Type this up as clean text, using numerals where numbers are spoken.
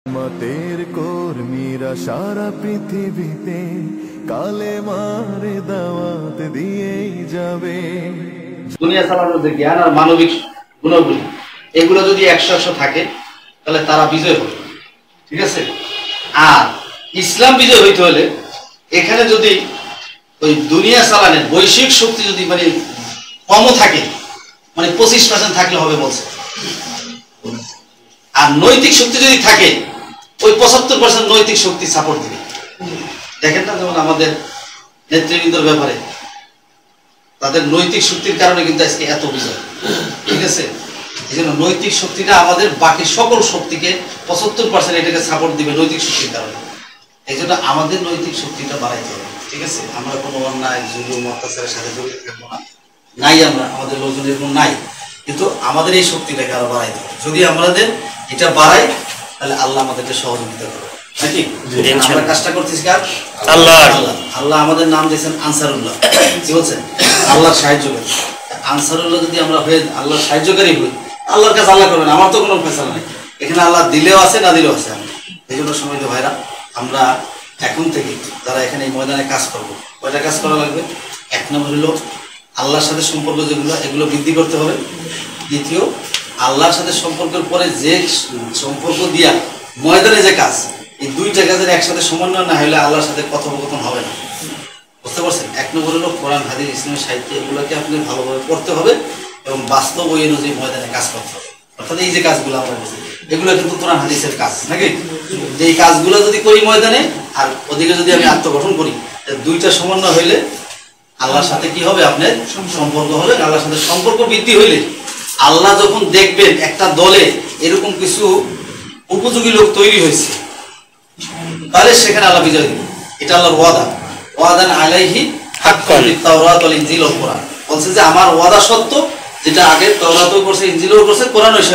মতের কর্মীরা সারা পৃথিবীতে কালেমার দাওয়াত দিয়েই যাবে। দুনিয়া চালানোর যে জ্ঞান আর মানবিক গুণাবলী এগুলো যদি 100 থাকে তাহলে তারা বিজয় হবে, ঠিক আছে। আর ইসলাম বিজয় হইতে হলে এখানে যদি ওই দুনিয়া চালানোর বৈশ্বিক শক্তি যদি মানে কমও থাকে, মানে 25% থাকলে হবে বলছে, আর নৈতিক শক্তি যদি থাকে ওই 75% নৈতিক শক্তি সাপোর্ট দিবে। দেখেন না, যেমন আমাদের নেতৃবৃন্দর ব্যাপারে তাদের নৈতিক শক্তির কারণে কিন্তু আজকে এত বিজয়, ঠিক আছে। এই জন্য নৈতিক শক্তিটা আমাদের বাকি সকল শক্তিকে 75% এটাকে সাপোর্ট দিবে নৈতিক শক্তির কারণে। এই জন্য আমাদের নৈতিক শক্তিটা বাড়াইতে হবে, ঠিক আছে। আমরা কোনো অন্যায় জুলুম অত্যাচারের সাথে জড়িত থাকবো না, নাই আমরা, আমাদের লোকজন এরকম নাই, কিন্তু আমাদের এই শক্তিটাকে আরো বাড়াইতে হবে। যদি আমাদের এটা বাড়াই তাহলে আল্লাহ আমাদেরকে সহযোগিতা করবে, নাকি? আমরা কাজটা করতেছি কার? আল্লাহ। আল্লাহ আমাদের নাম দিয়েছেন আনসারুল্লাহ, কি বলছেন? আল্লাহর সাহায্যকারী। আনসারুল্লাহ যদি আমরা হয়ে আল্লাহর সাহায্যকারী হই, আল্লাহর কাছে আল্লাহ করবেন, আমার তো কোনো ফেসালা নেই। এখানে আল্লাহ দিলেও আছে, না দিলেও আছে। এই জন্য সময় তো ভাইরা, আমরা এখন থেকে যারা এখানে এই ময়দানে কাজ করবো, কয়টা কাজ করা লাগবে? 1 নম্বর হলো আল্লাহর সাথে সম্পর্ক যেগুলো, এগুলো বৃদ্ধি করতে হবে। দ্বিতীয়, আল্লাহর সাথে সম্পর্কের পরে যে সম্পর্ক দিয়া ময়দানে যে কাজ, এই দুইটা কাজের একসাথে সমন্বয় না হলে আল্লাহর সাথে কথোপকথন হবে না, বুঝতে পারছেন? 1 নম্বর হলো কোরআন, হাদিস, ইসলামের সাহিত্য, এগুলোকে আপনি ভালোভাবে পড়তে হবে এবং বাস্তব ওই অনুযায়ী ময়দানে কাজ করতে হবে। অর্থাৎ এই যে কাজগুলো আমরা করছি, এগুলো কিন্তু কোরআন হাদিসের কাজ, নাকি? যে এই কাজগুলো যদি করি ময়দানে, আর ওদিকে যদি আমি আত্মগঠন করি, দুইটা সমন্বয় হইলে আল্লাহর সাথে কি হবে? আপনার সম্পর্ক হবে। আল্লাহর সাথে সম্পর্ক বৃদ্ধি হইলে আল্লাহ যখন দেখবেন একটা দলে এরকম কিছু উপযোগী লোক তৈরি হয়েছে, তাহলে সেখানে আল্লাহ বিজয় দিবে। এটা আল্লাহর ওয়াদা। ওয়াদান আলাইহি হাক্কান তাওরাত ওয়াল ইনজিল ওয়াল কোরআন। বলছে যে আমার ওয়াদা সত্য, যেটা আগে তাওরাতও করছে, ইনজিলও করছে, কোরআনও সে